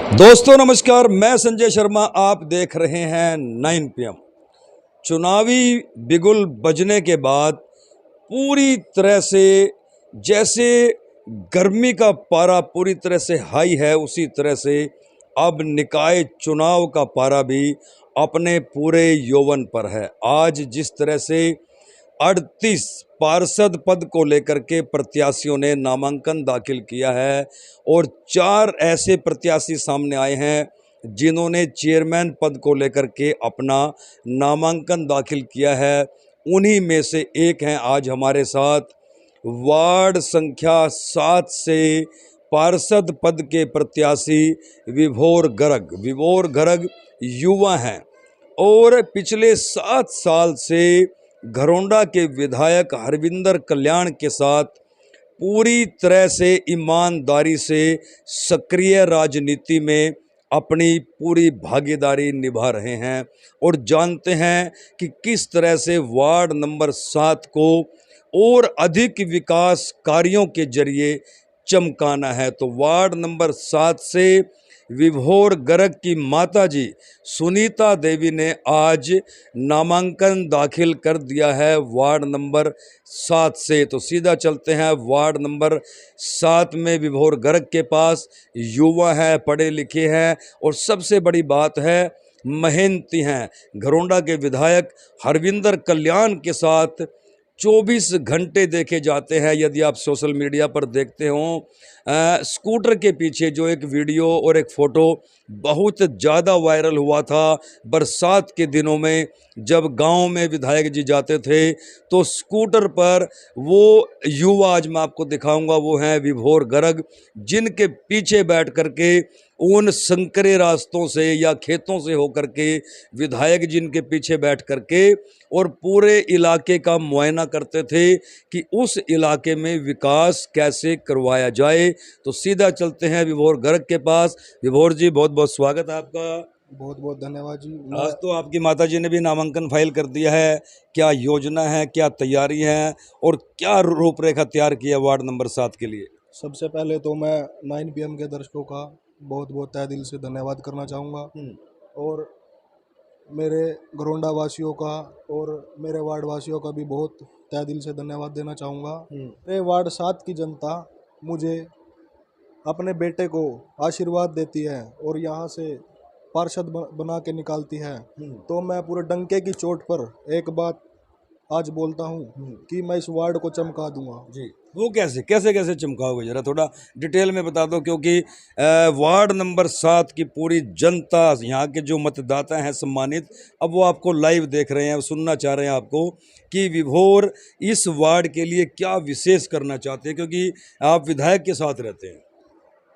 दोस्तों नमस्कार, मैं संजय शर्मा। आप देख रहे हैं 9 PM। चुनावी बिगुल बजने के बाद पूरी तरह से जैसे गर्मी का पारा पूरी तरह से हाई है, उसी तरह से अब निकाय चुनाव का पारा भी अपने पूरे यौवन पर है। आज जिस तरह से 38 पार्षद पद को लेकर के प्रत्याशियों ने नामांकन दाखिल किया है और 4 ऐसे प्रत्याशी सामने आए हैं जिन्होंने चेयरमैन पद को लेकर के अपना नामांकन दाखिल किया है। उन्हीं में से एक हैं आज हमारे साथ वार्ड संख्या 7 से पार्षद पद के प्रत्याशी विभोर गर्ग। विभोर गर्ग युवा हैं और पिछले 7 साल से घरोंडा के विधायक हरविंदर कल्याण के साथ पूरी तरह से ईमानदारी से सक्रिय राजनीति में अपनी पूरी भागीदारी निभा रहे हैं और जानते हैं कि किस तरह से वार्ड नंबर 7 को और अधिक विकास कार्यों के जरिए चमकाना है। तो वार्ड नंबर 7 से विभोर गर्ग की माताजी सुनीता देवी ने आज नामांकन दाखिल कर दिया है वार्ड नंबर 7 से। तो सीधा चलते हैं वार्ड नंबर 7 में विभोर गर्ग के पास। युवा हैं, पढ़े लिखे हैं और सबसे बड़ी बात है मेहनती हैं। घरोंडा के विधायक हरविंदर कल्याण के साथ 24 घंटे देखे जाते हैं। यदि आप सोशल मीडिया पर देखते हो, स्कूटर के पीछे जो एक वीडियो और एक फ़ोटो बहुत ज़्यादा वायरल हुआ था बरसात के दिनों में, जब गांव में विधायक जी जाते थे तो स्कूटर पर वो युवा आज मैं आपको दिखाऊंगा, वो हैं विभोर गर्ग, जिनके पीछे बैठ करके उन संकरे रास्तों से या खेतों से होकर के विधायक जिनके पीछे बैठ करके और पूरे इलाके का मुआयना करते थे कि उस इलाके में विकास कैसे करवाया जाए। तो सीधा चलते हैं विभोर गर्ग के पास। विभोर जी, बहुत बहुत स्वागत है आपका। बहुत बहुत धन्यवाद जी। आज तो आपकी माताजी ने भी नामांकन फाइल कर दिया है। क्या योजना है, क्या तैयारी है और क्या रूपरेखा तैयार की है वार्ड नंबर 7 के लिए? सबसे पहले तो मैं 9 PM के दर्शकों का बहुत बहुत तहे दिल से धन्यवाद करना चाहूँगा और मेरे घरोंडा वासियों का और मेरे वार्ड वासियों का भी बहुत तहे दिल से धन्यवाद देना चाहूँगा। मेरे वार्ड 7 की जनता मुझे अपने बेटे को आशीर्वाद देती है और यहाँ से पार्षद बना के निकालती है, तो मैं पूरे डंके की चोट पर एक बात आज बोलता हूँ कि मैं इस वार्ड को चमका दूंगा जी। वो कैसे कैसे कैसे चमकाओगे, जरा थोड़ा डिटेल में बता दो, क्योंकि वार्ड नंबर 7 की पूरी जनता, यहाँ के जो मतदाता हैं सम्मानित, अब वो आपको लाइव देख रहे हैं, सुनना चाह रहे हैं आपको कि विभोर इस वार्ड के लिए क्या विशेष करना चाहते हैं, क्योंकि आप विधायक के साथ रहते हैं।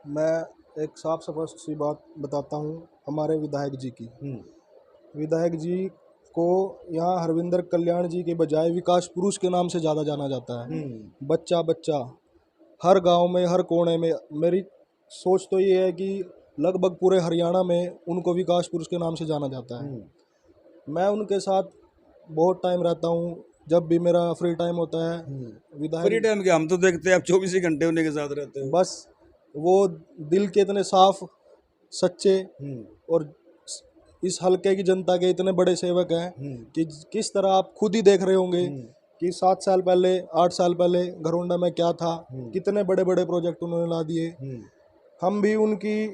मैं एक साफ स्पष्ट सी बात बताता हूँ हमारे विधायक जी की। विधायक जी को यहाँ हरविंदर कल्याण जी के बजाय विकास पुरुष के नाम से ज़्यादा जाना जाता है। बच्चा बच्चा हर गांव में, हर कोने में, मेरी सोच तो ये है कि लगभग पूरे हरियाणा में उनको विकास पुरुष के नाम से जाना जाता है। मैं उनके साथ बहुत टाइम रहता हूँ, जब भी मेरा फ्री टाइम होता है। विधायक फ्री टाइम के हम तो देखते हैं आप 24 ही घंटे उन्हीं के साथ रहते हो। बस वो दिल के इतने साफ, सच्चे और इस हल्के की जनता के इतने बड़े सेवक हैं कि किस तरह आप खुद ही देख रहे होंगे कि 7 साल पहले, 8 साल पहले घरोंडा में क्या था, कितने बड़े बड़े प्रोजेक्ट उन्होंने ला दिए। हम भी उनकी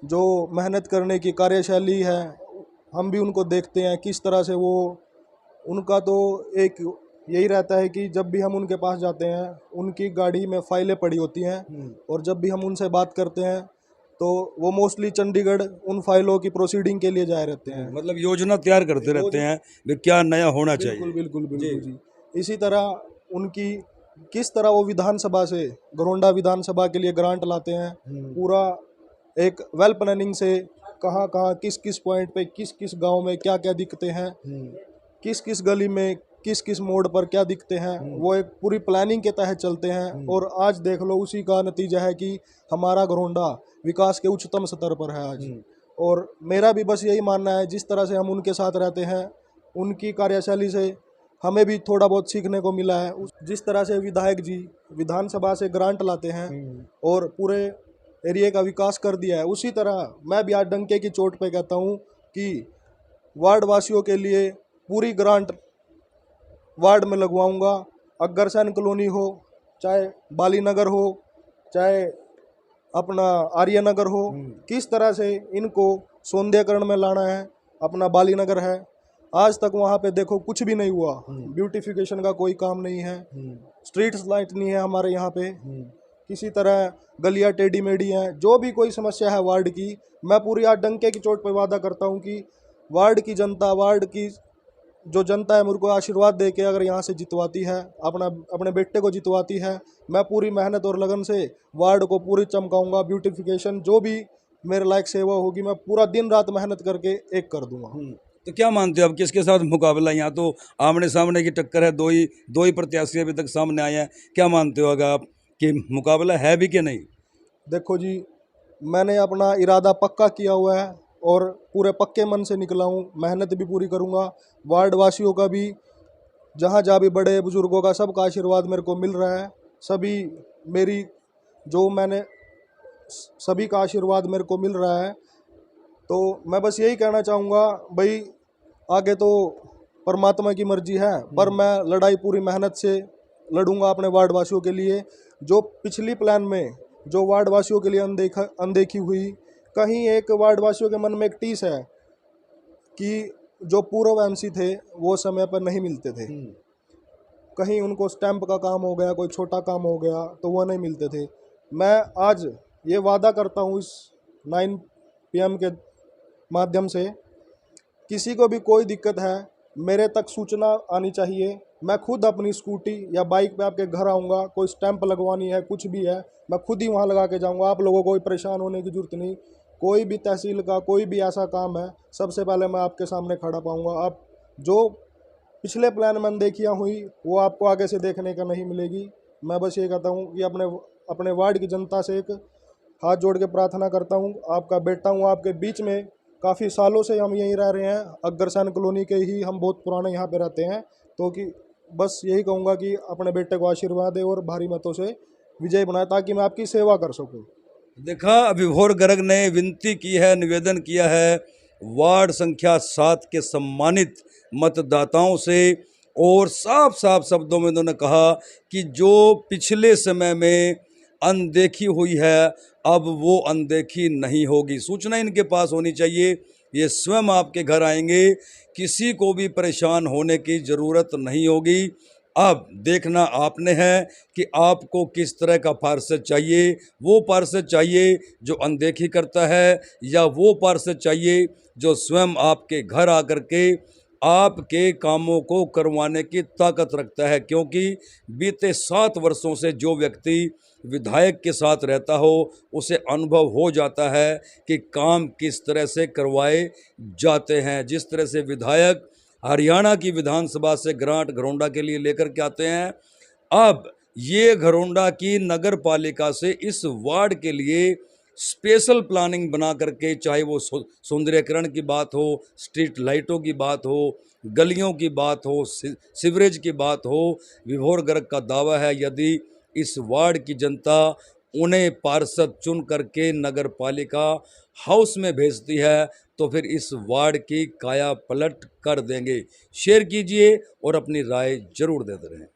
जो मेहनत करने की कार्यशैली है, हम भी उनको देखते हैं किस तरह से वो, उनका तो एक यही रहता है कि जब भी हम उनके पास जाते हैं उनकी गाड़ी में फाइलें पड़ी होती हैं और जब भी हम उनसे बात करते हैं तो वो मोस्टली चंडीगढ़ उन फाइलों की प्रोसीडिंग के लिए जाए रहते हैं। मतलब योजना तैयार करते रहते हैं भी क्या नया होना चाहिए। बिल्कुल बिल्कुल बिल्कुल जी। इसी तरह उनकी किस तरह वो विधानसभा से, घरोंडा विधानसभा के लिए ग्रांट लाते हैं, पूरा एक वेल प्लानिंग से कहाँ कहाँ किस किस पॉइंट पे किस किस गांव में क्या क्या दिखते हैं, किस किस गली में किस किस मोड़ पर क्या दिखते हैं, वो एक पूरी प्लानिंग के तहत चलते हैं। और आज देख लो उसी का नतीजा है कि हमारा घरोंडा विकास के उच्चतम स्तर पर है आज। और मेरा भी बस यही मानना है, जिस तरह से हम उनके साथ रहते हैं, उनकी कार्यशैली से हमें भी थोड़ा बहुत सीखने को मिला है। जिस तरह से विधायक जी विधानसभा से ग्रांट लाते हैं और पूरे एरिया का विकास कर दिया है। उसी तरह मैं भी आज डंके की चोट पे कहता हूँ कि वार्ड वासियों के लिए पूरी ग्रांट वार्ड में लगवाऊंगा। अग्रसेन कॉलोनी हो, चाहे बाली नगर हो, चाहे अपना आर्य नगर हो, किस तरह से इनको सौंदर्यकरण में लाना है। अपना बाली नगर है, आज तक वहाँ पे देखो कुछ भी नहीं हुआ, ब्यूटिफिकेशन का कोई काम नहीं है, स्ट्रीट लाइट नहीं है हमारे यहाँ पे, किसी तरह गलियाँ टेढ़ी मेढ़ी हैं। जो भी कोई समस्या है वार्ड की, मैं पूरी आज डंके की चोट पे वादा करता हूँ कि वार्ड की जनता, वार्ड की जो जनता है, मुझे को आशीर्वाद दे के अगर यहाँ से जितवाती है, अपने बेटे को जितवाती है, मैं पूरी मेहनत और लगन से वार्ड को पूरी चमकाऊंगा। ब्यूटिफिकेशन जो भी मेरे लायक सेवा होगी, मैं पूरा दिन रात मेहनत करके एक कर दूंगा। तो क्या मानते हो अब किसके साथ मुकाबला? यहाँ तो आमने सामने की टक्कर है, दो ही प्रत्याशी अभी तक सामने आए हैं। क्या मानते हो अगर आप कि मुकाबला है भी कि नहीं? देखो जी, मैंने अपना इरादा पक्का किया हुआ है और पूरे पक्के मन से निकला हूँ, मेहनत भी पूरी करूँगा। वार्ड वासियों का भी, जहाँ जहाँ भी बड़े बुजुर्गों का, सबका आशीर्वाद मेरे को मिल रहा है। सभी का आशीर्वाद मेरे को मिल रहा है। तो मैं बस यही कहना चाहूँगा भाई, आगे तो परमात्मा की मर्जी है, पर मैं लड़ाई पूरी मेहनत से लड़ूंगा अपने वार्ड वासियों के लिए। जो पिछली प्लान में जो वार्ड वासियों के लिए अनदेखी हुई, कहीं एक वार्ड वासियों के मन में एक टीस है कि जो पूर्व एमसी थे वो समय पर नहीं मिलते थे, कहीं उनको स्टैंप का काम हो गया, कोई छोटा काम हो गया तो वो नहीं मिलते थे। मैं आज ये वादा करता हूँ इस 9 PM के माध्यम से, किसी को भी कोई दिक्कत है मेरे तक सूचना आनी चाहिए। मैं खुद अपनी स्कूटी या बाइक पे आपके घर आऊँगा, कोई स्टैंप लगवानी है, कुछ भी है, मैं खुद ही वहाँ लगा के जाऊँगा। आप लोगों को कोई परेशान होने की ज़रूरत नहीं। कोई भी तहसील का कोई भी ऐसा काम है, सबसे पहले मैं आपके सामने खड़ा पाऊँगा। आप जो पिछले प्लान में अनदेखियाँ हुई वो आपको आगे से देखने का नहीं मिलेगी। मैं बस ये कहता हूँ कि अपने वार्ड की जनता से एक हाथ जोड़ के प्रार्थना करता हूँ, आपका बेटा हूँ आपके बीच में, काफ़ी सालों से हम यहीं रह रहे हैं, अग्रसेन कॉलोनी के ही हम बहुत पुराने यहाँ पे रहते हैं। तो कि बस यही कहूँगा कि अपने बेटे को आशीर्वाद दे और भारी मतों से विजय बनाए, ताकि मैं आपकी सेवा कर सकूँ। देखा, विभोर गर्ग ने विनती की है, निवेदन किया है वार्ड संख्या 7 के सम्मानित मतदाताओं से, और साफ साफ शब्दों में उन्होंने कहा कि जो पिछले समय में अनदेखी हुई है, अब वो अनदेखी नहीं होगी। सूचना इनके पास होनी चाहिए, ये स्वयं आपके घर आएंगे, किसी को भी परेशान होने की ज़रूरत नहीं होगी। अब देखना आपने है कि आपको किस तरह का पार्षद चाहिए। वो पार्षद चाहिए जो अनदेखी करता है, या वो पार्षद चाहिए जो स्वयं आपके घर आकर के आपके कामों को करवाने की ताकत रखता है। क्योंकि बीते 7 वर्षों से जो व्यक्ति विधायक के साथ रहता हो, उसे अनुभव हो जाता है कि काम किस तरह से करवाए जाते हैं। जिस तरह से विधायक हरियाणा की विधानसभा से ग्रांट घरौंडा के लिए लेकर के आते हैं, अब ये घरौंडा की नगर पालिका से इस वार्ड के लिए स्पेशल प्लानिंग बना करके, चाहे वो सौंदर्यकरण की बात हो, स्ट्रीट लाइटों की बात हो, गलियों की बात हो, सीवरेज की बात हो, विभोर गर्ग का दावा है यदि इस वार्ड की जनता उन्हें पार्षद चुन करके नगर पालिका हाउस में भेजती है, तो फिर इस वार्ड की काया पलट कर देंगे। शेयर कीजिए और अपनी राय जरूर देते रहें।